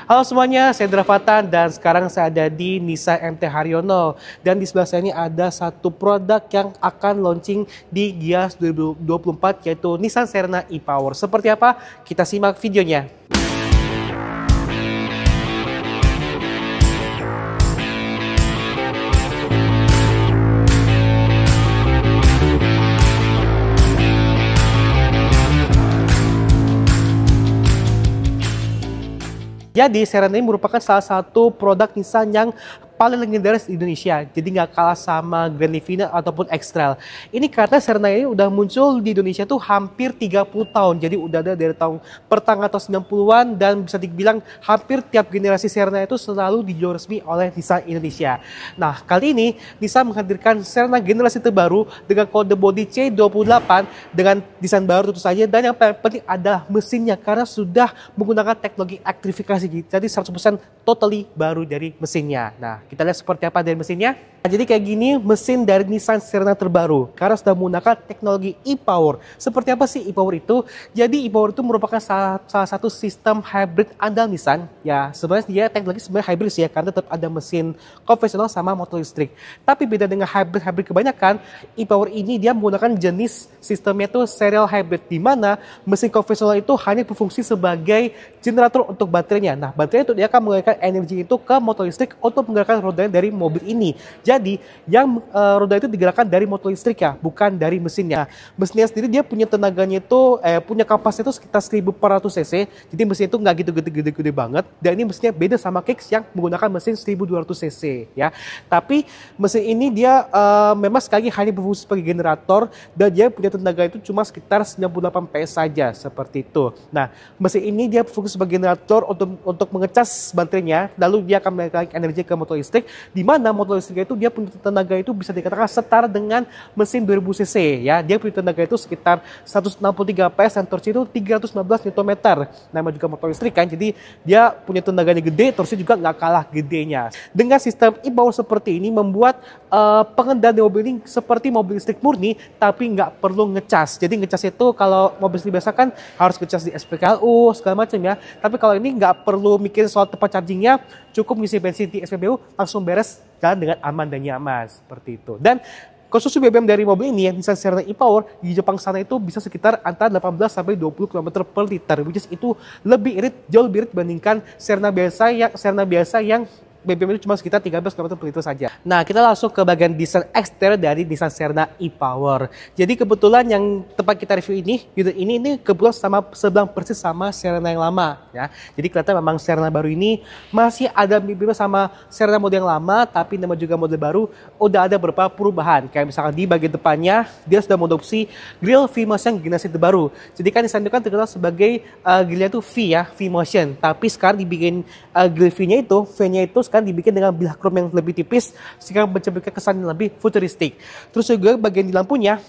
Halo semuanya, saya Dravatan dan sekarang saya ada di Nissan MT Haryono. Dan di sebelah saya ini ada satu produk yang akan launching di Gias 2024 yaitu Nissan Serena e-Power. Seperti apa? Kita simak videonya. Jadi Serena ini merupakan salah satu produk Nissan yang paling legendaris di Indonesia. Jadi nggak kalah sama Grand Livina ataupun X-Trail. Ini karena Serena ini udah muncul di Indonesia tuh hampir 30 tahun. Jadi udah ada dari tahun pertengahan tahun 90-an dan bisa dibilang hampir tiap generasi Serena itu selalu dijual resmi oleh Nissan Indonesia. Nah, kali ini Nissan menghadirkan Serena generasi terbaru dengan kode bodi C28 dengan desain baru tentu saja, dan yang paling penting adalah mesinnya karena sudah menggunakan teknologi elektrifikasi. Jadi 100% totally baru dari mesinnya. Nah, kita lihat seperti apa dari mesinnya. Nah, jadi kayak gini mesin dari Nissan Serena terbaru karena sudah menggunakan teknologi e-Power. Seperti apa sih e-Power itu? Jadi e-Power itu merupakan salah satu sistem hybrid andal Nissan. Ya, sebenarnya dia teknologi sebenarnya hybrid sih ya, karena tetap ada mesin konvensional sama motor listrik. Tapi beda dengan hybrid kebanyakan, e-Power ini dia menggunakan jenis sistemnya itu serial hybrid, di mana mesin konvensional itu hanya berfungsi sebagai generator untuk baterainya. Nah, baterai itu dia akan mengalirkan energi itu ke motor listrik untuk menggerakkan rodanya dari mobil ini. Jadi, yang roda itu digerakkan dari motor listrik ya, bukan dari mesinnya. Nah, mesinnya sendiri dia punya tenaganya itu, punya kapasitas itu sekitar 1400 cc. Jadi mesin itu nggak gitu gede banget. Dan ini mesinnya beda sama Kicks yang menggunakan mesin 1200 cc ya. Tapi mesin ini dia memang sekali lagi hanya berfungsi sebagai generator dan dia punya tenaga itu cuma sekitar 98 PS saja seperti itu. Nah, mesin ini dia berfungsi sebagai generator untuk mengecas baterainya, lalu dia akan mengalirkan energi ke motor listrik, di mana motor listrik itu dia punya tenaga itu bisa dikatakan setara dengan mesin 2000 cc ya. Dia punya tenaga itu sekitar 163 PS dan torsi itu 315 Nm. Nama juga motor listrik kan, jadi dia punya tenaganya gede, torsi juga nggak kalah gedenya. Dengan sistem e-Power seperti ini membuat pengendara mobil ini seperti mobil listrik murni, tapi nggak perlu ngecas. Jadi ngecas itu kalau mobil listrik biasa kan harus ngecas di SPKLU segala macam ya. Tapi kalau ini nggak perlu mikir soal tempat chargingnya, cukup ngisi bensin di SPBU langsung beres, jalan dengan aman dan nyaman seperti itu. Dan konsumsi BBM dari mobil ini yang Nissan Serena e-Power di Jepang sana itu bisa sekitar antara 18 sampai 20 km per liter, which is itu jauh lebih irit dibandingkan Serena biasa yang BBM itu cuma sekitar 13 km per liter saja. Nah, kita langsung ke bagian desain eksterior dari Nissan Serena e-Power. Jadi kebetulan yang tempat kita review ini, unit ini kebetulan sebelah persis sama Serena yang lama ya. Jadi kelihatan memang Serena baru ini masih ada mirip sama Serena model yang lama, tapi nama juga model baru udah ada beberapa perubahan. Kayak misalkan di bagian depannya dia sudah mengadopsi grill V-Motion generasi terbaru. Jadi kan Nissan itu kan terkenal sebagai grillnya itu V ya, V-Motion. Tapi sekarang dibikin grill V-nya itu, V-nya itu kan dibikin dengan bilah krom yang lebih tipis sehingga menciptakan kesan yang lebih futuristik. Terus juga bagian di lampunya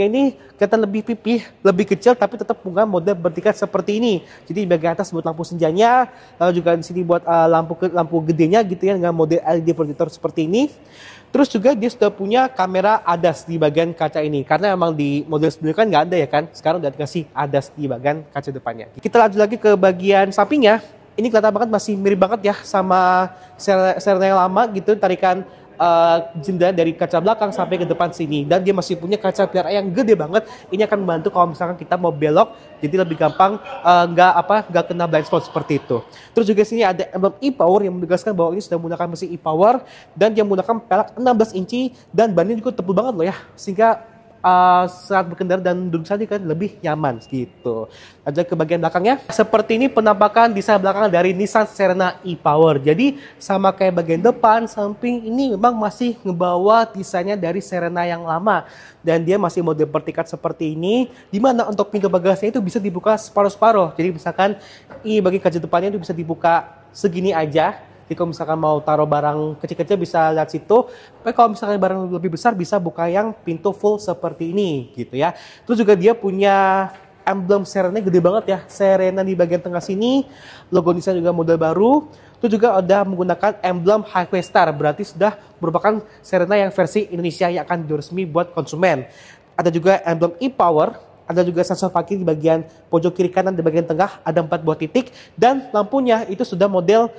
ini kelihatan lebih pipih, lebih kecil, tapi tetap menggunakan mode bertingkat seperti ini. Jadi bagian atas buat lampu senjanya, lalu juga di sini buat lampu gedenya gitu ya dengan mode LED projector seperti ini. Terus juga dia sudah punya kamera ADAS di bagian kaca ini, karena memang di model sebelumnya kan nggak ada ya kan. Sekarang udah dikasih ADAS di bagian kaca depannya. Kita lanjut lagi ke bagian sampingnya. Ini kelihatan banget masih mirip banget ya sama Serena yang lama gitu, tarikan jendela dari kaca belakang sampai ke depan sini, dan dia masih punya kaca pilar yang gede banget. Ini akan membantu kalau misalkan kita mau belok, jadi lebih gampang nggak kena blind spot seperti itu. Terus juga sini ada emblem e-Power yang menegaskan bahwa ini sudah menggunakan mesin e-Power dan dia menggunakan pelek 16 inci dan bannya juga tebal banget loh ya, sehingga saat berkendara dan duduk saja kan lebih nyaman gitu. Lanjut ke bagian belakangnya. Seperti ini penampakan desain belakang dari Nissan Serena e-Power. Jadi sama kayak bagian depan, samping ini memang masih ngebawa desainnya dari Serena yang lama. Dan dia masih mode bertingkat seperti ini, dimana untuk pintu bagasinya itu bisa dibuka separuh-separuh. Jadi misalkan ini bagi kaca depannya itu bisa dibuka segini aja. Jadi kalau misalkan mau taruh barang kecil-kecil bisa lihat situ. Tapi kalau misalkan barang lebih besar bisa buka yang pintu full seperti ini gitu ya. Terus juga dia punya emblem Serena gede banget ya. Serena di bagian tengah sini. Logo Nissan juga model baru. Itu juga udah menggunakan emblem Highway Star. Berarti sudah merupakan Serena yang versi Indonesia yang akan resmi buat konsumen. Ada juga emblem e-Power Ada juga sensor parkir di bagian pojok kiri kanan, di bagian tengah ada 4 buah titik, dan lampunya itu sudah model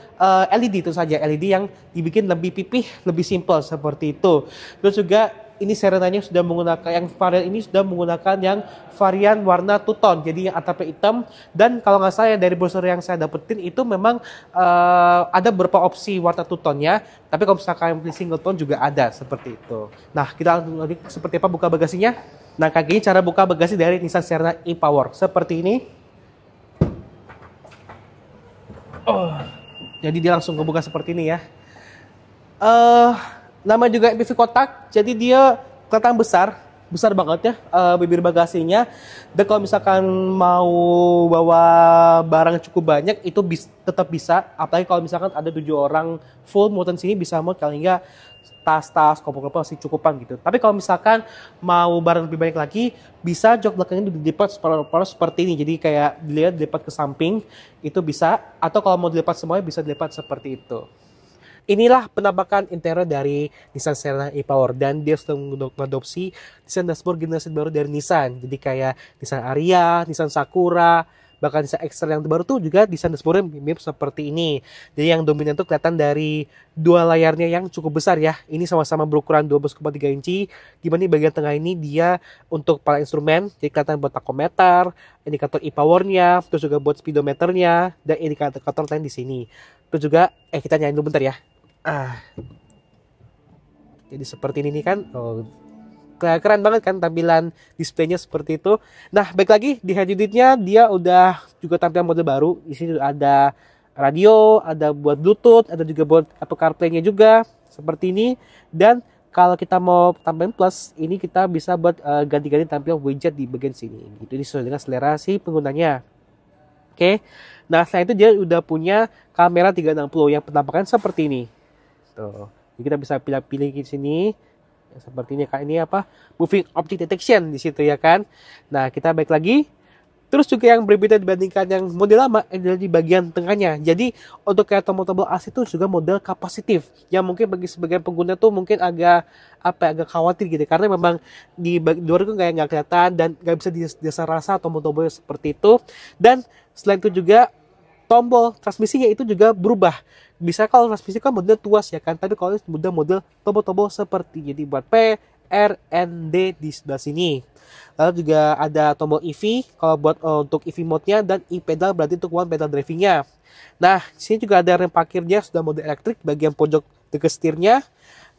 LED, itu saja LED yang dibikin lebih pipih, lebih simple seperti itu. Terus juga ini Serenanya sudah menggunakan yang varian ini sudah menggunakan yang varian warna two tone, jadi yang atapnya hitam. Dan kalau nggak salah dari browser yang saya dapetin itu memang ada beberapa opsi warna two tone-nya, tapi kalau misalkan yang single tone juga ada seperti itu. Nah, kita langsung lagi seperti apa buka bagasinya. Nah, kayak gini cara buka bagasi dari Nissan Serena e-Power seperti ini. Jadi dia langsung kebuka seperti ini ya. Nama juga MPV kotak, jadi dia kelihatan besar banget ya bibir bagasinya. Dan kalau misalkan mau bawa barang cukup banyak itu tetap bisa, apalagi kalau misalkan ada 7 orang full muatan sini bisa muat, kali enggak tas-tas, koper-koper masih cukupan gitu. Tapi kalau misalkan mau barang lebih banyak lagi, bisa jok belakangnya dilipat seperti ini. Jadi kayak dilipat ke samping itu bisa, atau kalau mau dilipat semuanya bisa dilipat seperti itu. Inilah penampakan interior dari Nissan Serena e-Power, dan dia sudah mengadopsi desain dashboard generasi baru dari Nissan. Jadi kayak Nissan Ariya, Nissan Sakura, bahkan Nissan X-Trail yang terbaru tuh juga desain dashboardnya mirip seperti ini. Jadi yang dominan tuh kelihatan dari dua layarnya yang cukup besar ya. Ini sama-sama berukuran 12,3 inci. Dimana di bagian tengah ini dia untuk para instrumen, jadi kelihatan buat tachometer, indikator e-powernya, terus juga buat speedometernya, dan indikator lain di sini. Terus juga kita nyalain dulu bentar ya. Jadi seperti ini kan, keren banget kan tampilan displaynya seperti itu. Nah, baik lagi di head unitnya dia udah juga tampilan mode baru. Di sini ada radio, ada buat Bluetooth, ada juga buat Apple CarPlay-nya juga seperti ini. Dan kalau kita mau tampilan plus, ini kita bisa buat ganti-ganti tampilan widget di bagian sini. Gitu, ini sesuai dengan selera si penggunanya. Oke. Nah, selain itu dia udah punya kamera 360 yang penampakan seperti ini. Tuh. Jadi kita bisa pilih-pilih di sini. Seperti ini, kayak ini apa? Moving object detection di situ ya kan. Nah, kita balik lagi. Terus juga yang berbeda dibandingkan yang model lama adalah di bagian tengahnya. Jadi untuk kayak tombol-tombol AC itu juga model kapasitif. Yang mungkin bagi sebagian pengguna tuh mungkin agak agak khawatir gitu, karena memang di luar itu kayak nggak kelihatan dan nggak bisa dirasa rasa tombol-tombolnya seperti itu. Dan selain itu juga tombol transmisinya itu juga berubah. Bisa kalau transmisi kan model tuas ya kan, tapi kalau ini model tombol-tombol seperti jadi buat P, R, N, D di sebelah sini. Lalu juga ada tombol EV kalau buat untuk EV mode-nya, dan e-pedal berarti untuk one pedal driving-nya. Nah, di sini juga ada rem parkirnya sudah mode elektrik bagian pojok dekat setirnya,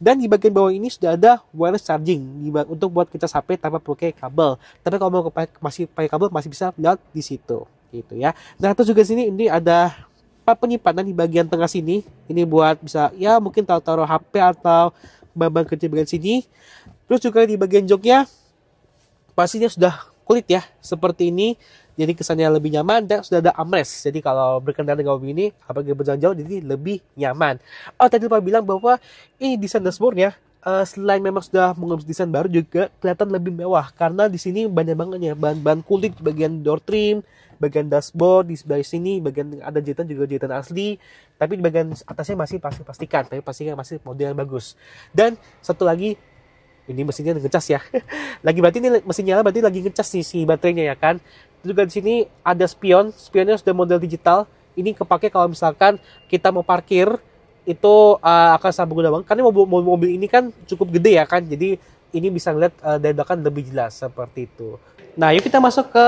dan di bagian bawah ini sudah ada wireless charging untuk buat kita HP tanpa pakai kabel. Tapi kalau mau masih pakai kabel masih bisa lihat di situ gitu ya. Nah, terus juga sini ini ada penyimpanan di bagian tengah sini. Ini buat bisa ya mungkin taruh HP atau barang kecil bagian sini. Terus juga di bagian joknya pastinya sudah kulit ya seperti ini, jadi kesannya lebih nyaman, dan sudah ada armrest. Jadi kalau berkendara dengan mobil ini apalagi berjalan jauh jadi lebih nyaman. Tadi lupa bilang bahwa ini desain dashboardnya selain memang sudah mengadopsi desain baru juga kelihatan lebih mewah, karena di sini banyak banget ya bahan-bahan kulit bagian door trim, bagian dashboard di sebelah sini, bagian ada jahitan juga jahitan asli, tapi di bagian atasnya masih pastikan, tapi pastikan masih model yang bagus. Dan satu lagi, ini mesinnya ngecas ya. Berarti ini mesin nyala, berarti lagi ngecas nih si baterainya ya kan. Juga di sini ada spionnya sudah model digital. Ini kepake kalau misalkan kita mau parkir itu akan sangat berguna banget, karena mobil ini kan cukup gede ya kan. Jadi ini bisa ngeliat dari belakang lebih jelas seperti itu. Nah, yuk kita masuk ke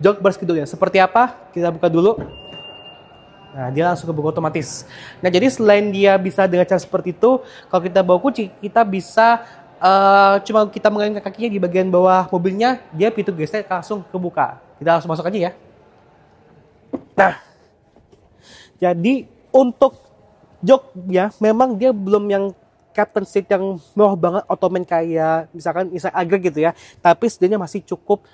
jok bar skidolnya. Seperti apa? Kita buka dulu. Nah, dia langsung kebuka otomatis. Nah, jadi selain dia bisa dengan cara seperti itu, kalau kita bawa kunci, kita bisa cuma kita mengangkat kakinya di bagian bawah mobilnya, dia pintu gesnya langsung kebuka. Kita langsung masuk aja ya. Nah, jadi untuk jok ya, memang dia belum yang captain seat yang mewah banget, ottoman kayak misalkan Agre gitu ya. Tapi setidaknya masih cukup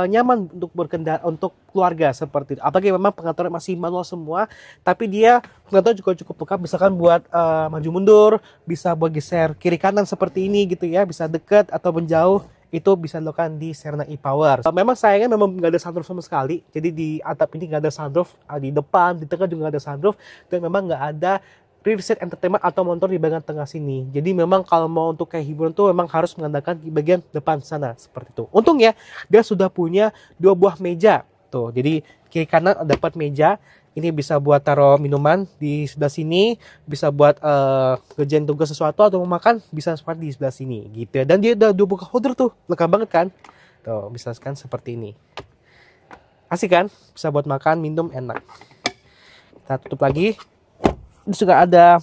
nyaman untuk berkendara untuk keluarga seperti itu. Apalagi memang pengaturan masih manual semua, tapi dia pengatur juga cukup lengkap, misalkan buat maju mundur, bisa buat geser kiri kanan seperti ini gitu ya, bisa dekat atau menjauh, itu bisa dilakukan di Serena e-Power. Memang sayangnya memang nggak ada sunroof sama sekali, jadi di atap ini nggak ada sunroof, di depan, di tengah juga nggak ada sunroof, dan memang nggak ada rear seat entertainment atau monitor di bagian tengah sini. Jadi memang kalau mau untuk kayak hiburan tuh memang harus mengandalkan di bagian depan sana seperti itu. Untung ya dia sudah punya 2 buah meja tuh. Jadi kiri kanan dapat meja. Ini bisa buat taruh minuman di sebelah sini, bisa buat kerjain tugas sesuatu atau mau makan bisa seperti di sebelah sini gitu ya. Dan dia udah 2 buah holder tuh, lengkap banget kan? Tuh, bisa kan seperti ini. Asik kan? Bisa buat makan, minum, enak. Kita tutup lagi. Ini juga ada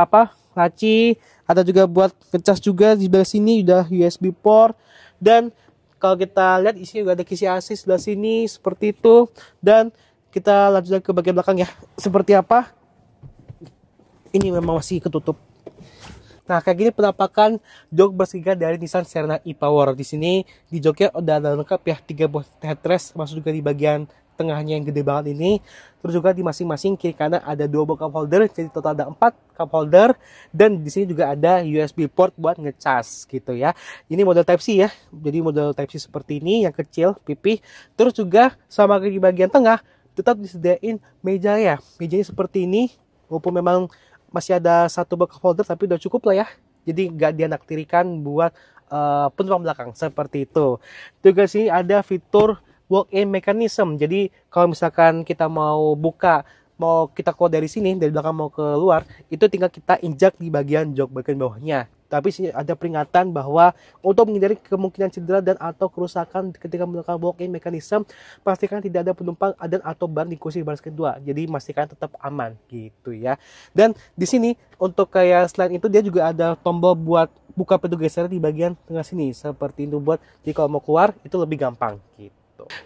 apa? Laci, ada juga buat ngecas juga di sebelah sini udah USB port. Dan kalau kita lihat isinya juga ada kisi AC sebelah sini seperti itu. Dan kita lanjut ke bagian belakang ya. Seperti apa? Ini memang masih ketutup. Nah, kayak gini penampakan jok bertiga dari Nissan Serena e-Power. Di sini di joknya udah ada lengkap ya, 3 buah headrest, masuk juga di bagian tengahnya yang gede banget ini. Terus juga di masing-masing kiri kanan ada 2 buah cup holder, jadi total ada 4 cup holder. Dan di sini juga ada USB port buat ngecas gitu ya. Ini model Type C ya. Jadi model Type C seperti ini yang kecil, pipih. Terus juga sama di bagian tengah tetap disediain meja ya. Mejanya seperti ini, walaupun memang masih ada 1 buah cup holder tapi udah cukup lah ya. Jadi nggak dianaktirikan buat penumpang belakang seperti itu. Juga sini ada fitur walk-in mechanism. Jadi kalau misalkan kita mau buka, mau kita keluar dari sini, dari belakang mau keluar, itu tinggal kita injak di bagian jok bagian bawahnya. Tapi sini ada peringatan bahwa untuk menghindari kemungkinan cedera dan atau kerusakan ketika melakukan walk-in mechanism, pastikan tidak ada penumpang dan atau ban di kursi baris kedua. Jadi pastikan tetap aman gitu ya. Dan di sini untuk kayak selain itu dia juga ada tombol buat buka pintu geser di bagian tengah sini seperti itu, buat jadi kalau mau keluar itu lebih gampang gitu.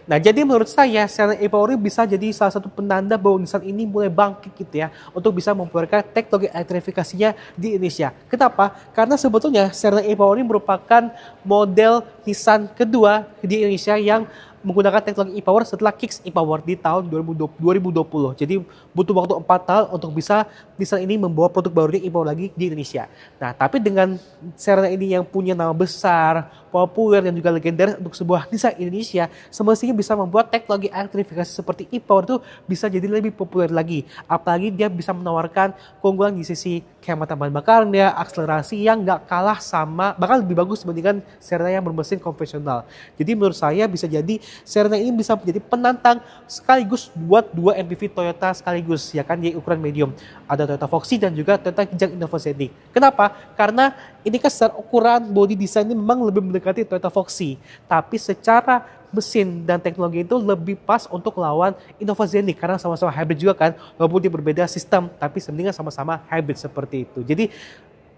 Nah, jadi menurut saya Serena e-Power bisa jadi salah satu penanda bahwa Nissan ini mulai bangkit gitu ya untuk bisa memperolehkan teknologi elektrifikasinya di Indonesia. Kenapa? Karena sebetulnya Serena e-Power ini merupakan model Nissan kedua di Indonesia yang menggunakan teknologi e-Power setelah Kicks e-Power di tahun 2020. Jadi butuh waktu 4 tahun untuk bisa Nissan ini membawa produk barunya e-Power lagi di Indonesia. Nah, tapi dengan Serena ini yang punya nama besar, populer dan juga legendaris untuk sebuah Nissan Indonesia, semestinya bisa membuat teknologi elektrifikasi seperti e-Power itu bisa jadi lebih populer lagi. Apalagi dia bisa menawarkan keunggulan di sisi kehematan bahan bakarnya, akselerasi yang nggak kalah sama, bahkan lebih bagus dibandingkan Serena yang bermesin konvensional. Jadi menurut saya bisa jadi Serena ini bisa menjadi penantang sekaligus buat 2 MPV Toyota sekaligus ya kan, di ukuran medium. Ada Toyota Foxy dan juga Toyota Kijang Innova Zenith. Kenapa? Karena ini kan secara ukuran body design ini memang lebih mendekati Toyota Foxy, tapi secara mesin dan teknologi itu lebih pas untuk lawan Innova Zenith karena sama-sama hybrid juga kan, walaupun dia berbeda sistem tapi sebenarnya sama-sama hybrid seperti itu. Jadi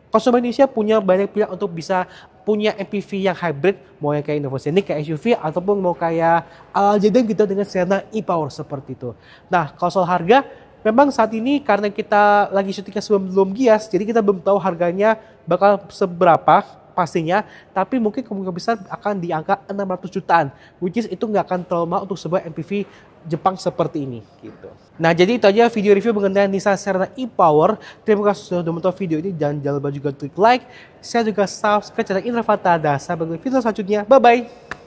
konsumen Indonesia punya banyak pilihan untuk bisa punya MPV yang hybrid, mau yang kayak Innova Zenith, kayak SUV, ataupun mau kayak Aljaden gitu dengan Serena e-Power seperti itu. Nah, kalau soal harga, memang saat ini karena kita lagi syutingnya sebelum Gias, jadi kita belum tahu harganya bakal seberapa pastinya, tapi mungkin kemungkinan besar akan di angka 600 jutaan, which is itu nggak akan terlalu mahal untuk sebuah MPV Jepang seperti ini gitu. Nah, jadi itu aja video review mengenai Nissan Serena e-Power. Terima kasih sudah menonton video ini dan jangan lupa juga klik like, share juga subscribe channel Indra Fatada. Sampai jumpa di video selanjutnya. Bye bye.